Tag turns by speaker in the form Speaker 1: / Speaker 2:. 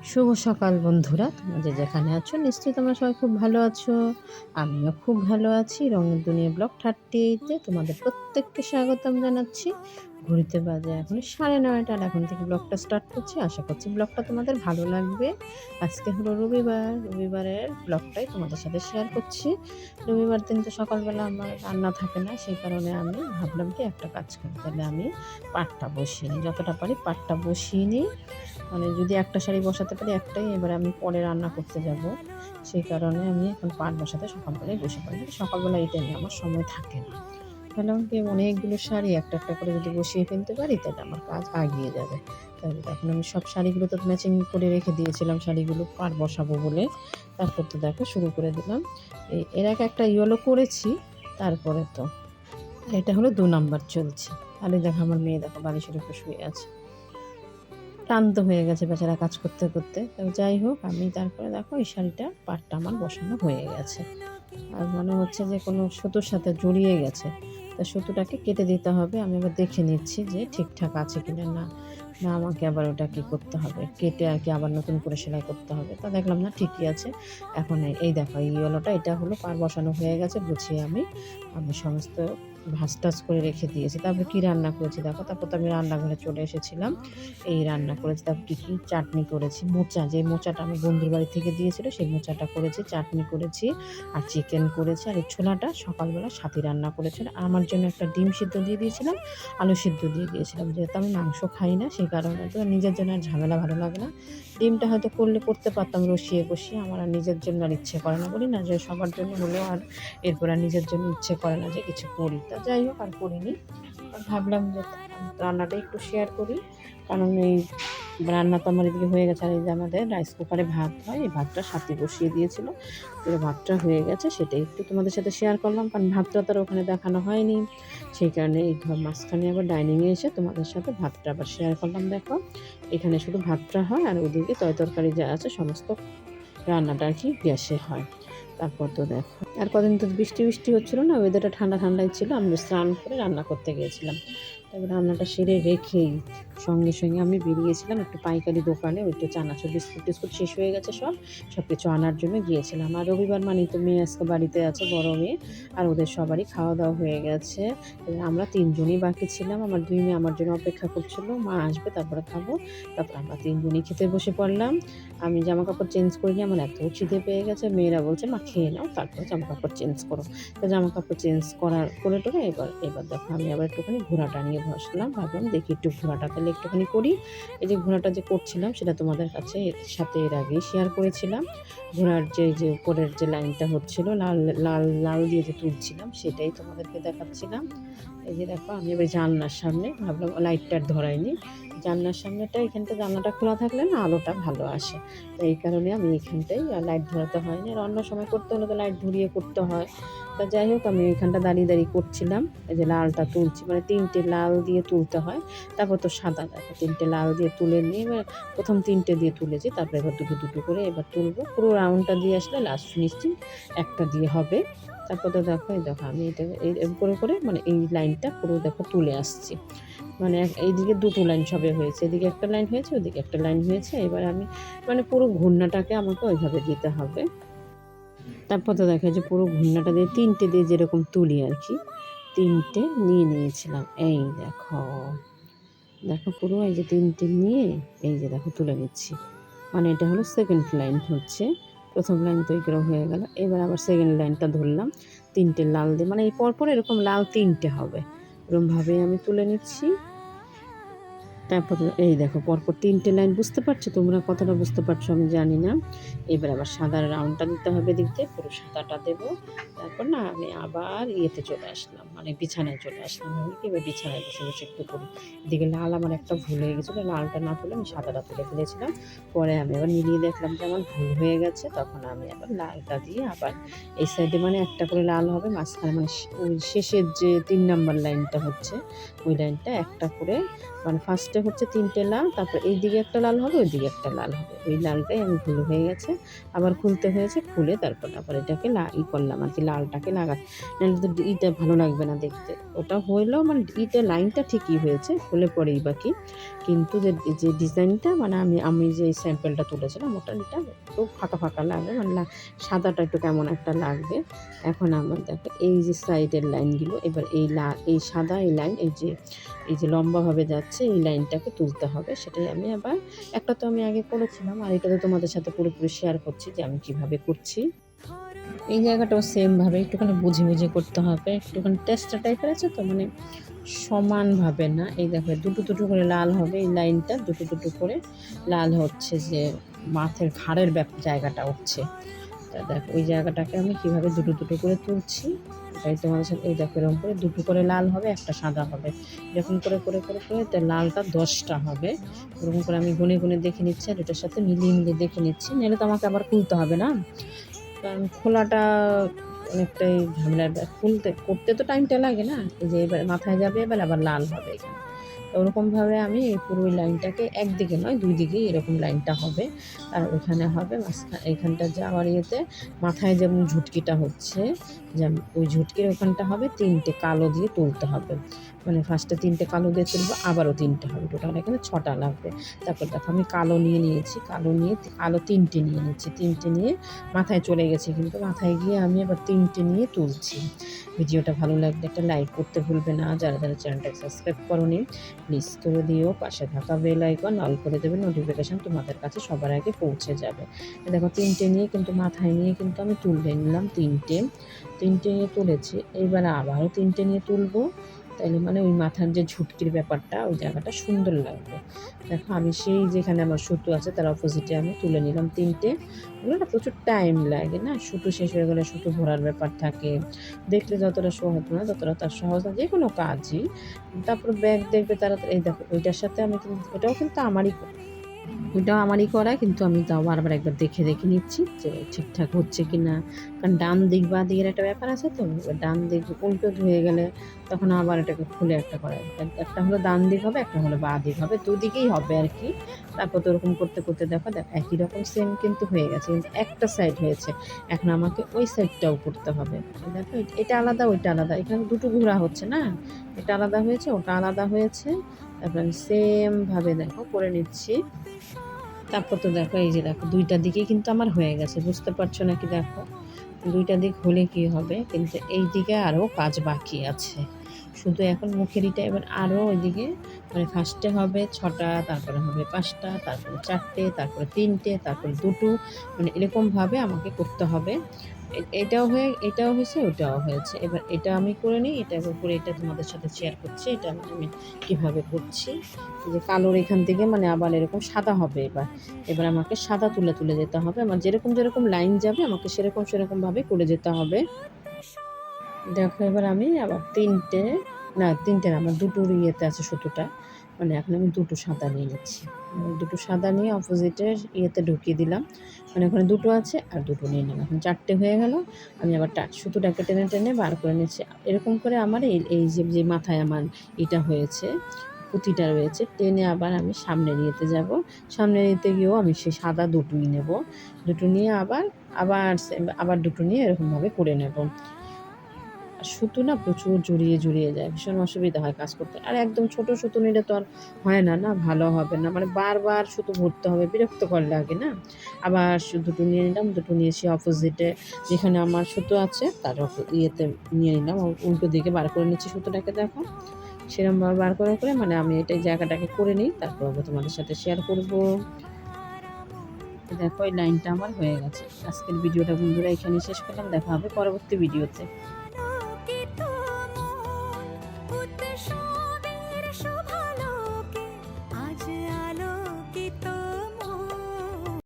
Speaker 1: শুভ সকাল বন্ধুরা, তোমরা যে যেখানে আছো নিশ্চয়ই তোমরা সবাই খুব ভালো আছো। আমিও খুব ভালো আছি। রঙের দুনিয়া ব্লগ 38-তে তোমাদের প্রত্যেককে স্বাগতম জানাচ্ছি। ঘড়িতে বাজে এখন 9:30, আর এখন থেকে ব্লগটা স্টার্ট করছি। আশা করছি ব্লগটা তোমাদের ভালো লাগবে। আজকে হলো রবিবার, রবিবারের ব্লগটাই তোমাদের সাথে শেয়ার করছি। রবিবার দিন তো সকালবেলা আমার রান্না থাকে না, সেই কারণে আমি ভাবলাম কি একটা কাজ করি, তাহলে আমি পাটটা বসিয়ে নিই, যতটা পারি পাটটা বসিয়ে নিই। মানে যদি একটা শাড়ি বসাতে পারি একটাই, এবার আমি পরে রান্না করতে যাব, সেই কারণে আমি এখন পাট বসাতে সকালবেলায় বসে পড়ি। সকালবেলা এই টাইমে আমার সময় থাকে না, তাহলে আমাকে অনেকগুলো শাড়ি একটা একটা করে যদি বসিয়ে ফেলতে পারি তাহলে আমার কাজ আগিয়ে যাবে। তাহলে তখন আমি সব শাড়িগুলো তো ম্যাচিং করে রেখে দিয়েছিলাম, শাড়িগুলো পাট বসাবো বলে। তারপর তো দেখো শুরু করে দিলাম। এর আগে একটা ইয়েলো করেছি, তারপরে তো এটা হলো 2 নাম্বার চলছে। তাহলে দেখো আমার মেয়ে দেখো বালিশের উপর শুয়ে আছে, ক্লান্ত হয়ে গেছে বেচারা কাজ করতে করতে। তো যাই হোক, আমি তারপরে দেখো এই শাড়িটা পাটটা আমার বসানো হয়ে গেছে, আর মনে হচ্ছে যে কোনো সুতোর সাথে জড়িয়ে গেছে। তা সুতোটাকে কেটে দিতে হবে। আমি আবার দেখে নিচ্ছি যে ঠিকঠাক আছে কিনা, না না আমাকে আবার ওটা কি করতে হবে, কেটে আর কি আবার নতুন করে সেলাই করতে হবে। তা দেখলাম না ঠিকই আছে। এখন এই দেখো এই ইয়েলোটা, এটা হলো পার বসানো হয়ে গেছে। গুছিয়ে আমি আমি সমস্ত ভাঁজ টাজ করে রেখে দিয়েছি। তারপর কী রান্না করেছি দেখো। তারপর তো আমি রান্নাঘরে চলে এসেছিলাম। এই রান্না করেছি, তারপর কী চাটনি করেছি, মোচা, যে মোচাটা আমি বন্ধুর বাড়ি থেকে দিয়েছিল সেই মোচাটা করেছি, চাটনি করেছি, আর চিকেন করেছি। আর এই ছোলাটা সকালবেলা সাথী রান্না করেছিল। আমার জন্য একটা ডিম সিদ্ধ দিয়ে দিয়েছিলাম, আলু সিদ্ধ দিয়ে দিয়েছিলাম। যেহেতু আমি মাংস খাই না, সেই কারণে তো নিজের জন্য আর ঝামেলা ভালো লাগে না। ডিমটা হয়তো করতে পারতাম রসিয়ে বসিয়ে, আমার আর নিজের জন্য আর ইচ্ছে করে না। বলি না যে সবার জন্য হলেও আর এরপর আর নিজের জন্য ইচ্ছে করে না যে কিছু করি। তা যাই হোক, আর করিনি। আর ভাবলাম যে রান্নাটা একটু শেয়ার করি, কারণ এই রান্না তো আমার এদিকে হয়ে গেছে। আর এই যে আমাদের রাইস কুকারে ভাত হয়, এই ভাতটা সাথে বসিয়ে দিয়েছিল, পুরো ভাতটা হয়ে গেছে, সেটাই একটু তোমাদের সাথে শেয়ার করলাম। কারণ ভাতটা তো ওখানে দেখানো হয়নি, সেই কারণে এই ঘর মাঝখানে আবার ডাইনিংয়ে এসে তোমাদের সাথে ভাতটা আবার শেয়ার করলাম। দেখো এখানে শুধু ভাতটা হয়, আর ওইদিকে তরকারি যা আছে সমস্ত রান্নাটা আর কি গ্যাসে হয়। তারপর তো দেখো আর কদিন তো বৃষ্টি বৃষ্টি হচ্ছিলো না, ওয়েদারটা ঠান্ডা ঠান্ডাই ছিল। আমি স্নান করে রান্না করতে গিয়েছিলাম। তারপর রান্নাটা সেরে রেখেই সঙ্গে সঙ্গে আমি বেরিয়েছিলাম একটু পাইকারি দোকানে, ওই একটু চানাচুর বিস্কুট টিস্কুট শেষ হয়ে গেছে, সব কিছু আনার জন্য গিয়েছিলাম। আর রবিবার মানেই তো মেয়ে আজকে বাড়িতে আছে, বড় মেয়ে, আর ওদের সবারই খাওয়া দাওয়া হয়ে গেছে। আমরা 3জনই বাকি ছিলাম। আমার 2 মেয়ে আমার জন্য অপেক্ষা করছিল, মা আসবে তারপরে খাবো। তারপর আমরা 3জনই খেতে বসে পড়লাম। আমি জামা কাপড় চেঞ্জ করিনি, আমার এত খিদে পেয়ে গেছে। মেয়েরা বলছে মা খেয়ে নাও, তারপর জামা কাপড় চেঞ্জ করো। তো জামা কাপড় চেঞ্জ করে টোরে এবার দেখো আমি আবার একটুখানি ঘোড়াটা নিয়ে বসলাম। ভাবলাম দেখি একটু ঘোড়াটা তাহলে একটুখানি করি। এই যে ঘোড়াটা যে করছিলাম সেটা তোমাদের কাছে সাথে এর আগেই শেয়ার করেছিলাম। ঘোড়ার যে উপরের যে লাইনটা হচ্ছিল, লাল লাল লাল দিয়ে যে তুলছিলাম, সেটাই তোমাদেরকে দেখাচ্ছিলাম। এই যে দেখো আমি এবার জানলার সামনে, ভাবলাম লাইটটা ধরাইনি, জানলার সামনেটা, এখানটা জানলাটা খোলা থাকলে না আলোটা ভালো আসে। তো এই কারণে আমি এখানটাই লাইট ধরাতে হয়নি। আর অন্য সময় করতে হলে তো লাইট ধরিয়ে করতে হয়। তা যাই হোক, আমি ওইখানটা দাঁড়িয়ে করছিলাম। এই যে লালটা তুলছি, মানে 3টে লাল দিয়ে তুলতে হয়, তারপর তো সাদা। দেখো 3টে লাল দিয়ে তুলে নিয়ে এবার প্রথম 3টে দিয়ে তুলেছি, তারপরে এবার দুটো দুটো করে এবার তুলবো। পুরো রাউন্ডটা দিয়ে আসলে লাস্ট ফিনিশিং একটা দিয়ে হবে। তারপর তো দেখো আমি এটা এই করে মানে এই লাইনটা পুরো দেখো তুলে আসছি। মানে এইদিকে 2টো লাইন সবে হয়েছে, এদিকে একটা লাইন হয়েছে, ওদিকে একটা লাইন হয়েছে। এবার আমি মানে পুরো ঘূর্ণাটাকে আমাকে ওইভাবে দিতে হবে। তারপর তো দেখা যে পুরো ঘূর্ণাটা দিয়ে 3টে দিয়ে যেরকম তুলি আর কি, 3টে নিয়ে নিয়েছিলাম। এই দেখো দেখো পুরো এই যে 3টে নিয়ে এই যে দেখো তুলে নিচ্ছি। মানে এটা হলো সেকেন্ড লাইন হচ্ছে। প্রথম লাইন তো এগুলো হয়ে গেল, এবার আবার সেকেন্ড লাইনটা ধরলাম 3টে লাল দিয়ে, মানে এই পরপর এরকম লাল 3টে হবে, এরকমভাবেই আমি তুলে নিচ্ছি। তারপর এই দেখো পরপর 3টে লাইন, বুঝতে পারছো তোমরা? কতটা বুঝতে পারছো আমি জানি না। এবার আবার সাদার রাউন্ডটা দিতে হবে, দিক দিয়ে পুরো সাদাটা দেবো। তারপর না আমি আবার ইয়েতে চলে আসলাম, মানে বিছানায় চলে আসলাম। আমি কি এবার বিছানায় বসে বসে একটু করি। এদিকে লাল আমার একটা ভুল হয়ে গেছিলো, লালটা না তুলে আমি সাদাটা তুলে ফেলেছিলাম। পরে আমি আবার মিলিয়ে দেখলাম যে আমার ভুল হয়ে গেছে, তখন আমি আবার লালটা দিয়ে আবার এই সাইডে মানে একটা করে লাল হবে, মাঝখানে মানে ওই শেষের যে 3 নাম্বার লাইনটা হচ্ছে ওই লাইনটা একটা করে মানে ফার্স্টে হচ্ছে 3টে লাল, তারপর এই দিকে একটা লাল হবে, ওই দিকে একটা লাল হবে। ওই লালটাই আমি ভুল হয়ে গেছে, আবার খুলতে হয়েছে, খুলে তারপর আবার এটাকে করলাম আর কি, লালটাকে নাহলে তো ইটা ভালো লাগবে না দেখতে। ওটা হইলেও মানে ইটের লাইনটা ঠিকই হয়েছে, খুলে পরেই বাকি। কিন্তু যে ডিজাইনটা মানে আমি যে স্যাম্পেলটা তুলেছিলাম ওটা এটা একটু ফাঁকা ফাঁকা লাগবে, মানে সাদাটা একটু কেমন একটা লাগবে। এখন আমার দেখো এই যে সাইডের লাইনগুলো, এবার এই সাদা এই লাইন, এই যে লম্বাভাবে যাচ্ছে এই লাইনটাকে তুলতে হবে। সেটাই আমি আবার, একটা তো আমি আগে করেছিলাম, আর এটা তো তোমাদের সাথে পুরোপুরি শেয়ার করছি যে আমি কিভাবে করছি। এই জায়গাটাও সেমভাবে একটুখানি বুঝে বুঝে করতে হবে, একটুখানি টেস্টা টাইপের আছে তো, মানে সমানভাবে না। এই দেখো দুটো দুটো করে লাল হবে, এই লাইনটা দুটো দুটো করে লাল হচ্ছে, যে মাথার ঘাড়ের জায়গাটা উঠছে। তা দেখো ওই জায়গাটাকে আমি কীভাবে দুটো দুটো করে তুলছি, এটাই তোমাদের সাথে। এই দেখো এরকম করে দুটো করে লাল হবে, একটা সাদা হবে, এরকম করে করে করে করে লালটা 10টা হবে। এরকম করে আমি গুনে গুনে দেখে নিচ্ছি, আর এটার সাথে মিলিয়ে মিলিয়ে দেখে নিচ্ছি, নাহলে তো আমাকে আবার খুলতে হবে না, কারণ খোলাটা অনেকটাই ঝামেলার। করতে তো টাইমটা লাগে না। এই যে এবার মাথায় যাবে, এবার আবার লাল হবে এখানে। ওরকমভাবে আমি এই পুরো লাইনটাকে, একদিকে নয় 2 দিকেই এরকম লাইনটা হবে। আর ওখানে হবে এইখানটা যাওয়ার ইয়েতে মাথায় যেমন ঝুটকিটা হচ্ছে, যেমন ওই ঝুটকির ওখানটা হবে 3টে কালো দিয়ে তুলতে হবে। মানে ফার্স্টে 3টে কালো দিয়ে তুলবো, আবারও 3টে হবে, টোটাল এখানে 6টা লাগবে। তারপর দেখো আমি কালো নিয়েছি, কালো 3টে নিয়ে নিচ্ছি, 3টে নিয়ে মাথায় চলে গেছে, কিন্তু মাথায় গিয়ে আমি আবার 3টে নিয়ে তুলছি। ভিডিওটা ভালো লাগলে একটা লাইক করতে ভুলবে না, যারা যারা চ্যানেলটাকে সাবস্ক্রাইব করোনি প্লিজ করে দিও, পাশে থাকা বেল আইকন অল করে দেবে, নোটিফিকেশান তোমাদের কাছে সবার আগে পৌঁছে যাবে। দেখো 3টে নিয়ে কিন্তু মাথায় নিয়ে কিন্তু আমি তুলে নিলাম, 3টে নিয়ে তুলেছি। এইবার আবারও 3টে নিয়ে তুলবো, তাইলে মানে ওই মাথার যে ঝুটকির ব্যাপারটা, ওই জায়গাটা সুন্দর লাগবে। দেখো আমি সেই যেখানে আমার সুতো আছে তার অপোজিটে আমি তুলে নিলাম 3টে। ওগুলো না প্রচুর টাইম লাগে না, সুতো শেষ হয়ে গেলে সুতো ভরার ব্যাপার থাকে, দেখলে যতটা সহজ না ততটা তার সহজ না যে কোনো কাজই। তারপর ব্যাগ দেখবে তারা, এই দেখো ওইটার সাথে আমি কিন্তু, ওটাও কিন্তু আমারই করা, কিন্তু আমি তাও বারবার একবার দেখে দেখে নিচ্ছি যে ঠিকঠাক হচ্ছে কি না, কারণ ডান দিক বা দিকের একটা ব্যাপার আছে তো। ডান দিক উল্টো হয়ে গেলে তখন আবার এটাকে খুলে একটা করা, একটা হলো ডান দিক হবে, একটা হলো বা দিক হবে, দুদিকেই হবে আর কি। তারপর তো ওরকম করতে করতে দেখো একই রকম সেম কিন্তু হয়ে গেছে, কিন্তু একটা সাইড হয়েছে, এখন আমাকে ওই সাইডটাও করতে হবে। দেখো এটা আলাদা ওইটা আলাদা, এখানে দুটো ঘোরা হচ্ছে না, এটা আলাদা হয়েছে ওটা আলাদা হয়েছে। তারপর সেমভাবে দেখো করে নিচ্ছি। তারপর তো দেখো এই যে দেখো 2টা দিকেই কিন্তু আমার হয়ে গেছে, বুঝতে পারছো নাকি? দেখো 2টা দিক হলে কি হবে, কিন্তু এই দিকে আরও কাজ বাকি আছে। শুধু এখন মুখেরিটা এবার আরও ওইদিকে, মানে ফার্স্টে হবে 6টা, তারপরে হবে 5টা, তারপরে 4টে, তারপরে 3টে, তারপরে 2টো, মানে এরকমভাবে আমাকে করতে হবে। এটাও হয়েছে, ওটাও হয়েছে। এবার এটা আমি করে নিই, এটা করে এটা তোমাদের সাথে শেয়ার করছি, এটা আমি কীভাবে করছি। যে কালোর এখান থেকে মানে আবার এরকম সাদা হবে, এবার আমাকে সাদা তুলে তুলে যেতে হবে, আমার যেরকম যেরকম লাইন যাবে আমাকে সেরকমভাবে করে যেতে হবে। দেখো এবার আমি আবার 3টে না, আমার 2টোর ইয়েতে আছে সুতোটা, মানে এখন আমি 2টো সাদা নিয়ে নিচ্ছি, 2টো সাদা নিয়ে অপোজিটের ইয়েতে ঢুকিয়ে দিলাম, মানে ওখানে 2টো আছে আর 2টো নিয়ে নিলাম, এখন 4টে হয়ে গেল। আমি আবার সুতোটাকে টেনে টেনে বার করে নিচ্ছি, এরকম করে আমার এই যে মাথায় আমার এটা হয়েছে, পুঁতিটা রয়েছে, টেনে আবার আমি সামনে নিতে যাব। সামনে নিতে গিয়েও আমি সেই সাদা 2টোই নেব, 2টো নিয়ে আবার 2টো নিয়ে এরকমভাবে করে নেব। আর সুতো না প্রচুর জড়িয়ে যায়, ভীষণ অসুবিধা হয় কাজ করতে। আর একদম ছোট সুতো নিলে তো আর হয় না, ভালো হবে না, মানে বারবার সুতো ভরতে হবে, বিরক্তকর লাগে না। আবার 2টো নিয়ে নিলাম, 2টো নিয়ে এসে অপোজিটে যেখানে আমার সুতো আছে তার ইয়েতে নিয়ে নিলাম, উল্টো দিকে বার করে নিচ্ছি সুতোটাকে। দেখো সেরকমভাবে বার করে করে মানে আমি এই জায়গাটাকে করে নিই, তারপর তোমাদের সাথে শেয়ার করব। দেখো এই লাইনটা আমার হয়ে গেছে। আজকের ভিডিওটা বন্ধুরা এখানে শেষ করলাম, দেখা হবে পরবর্তী ভিডিওতে।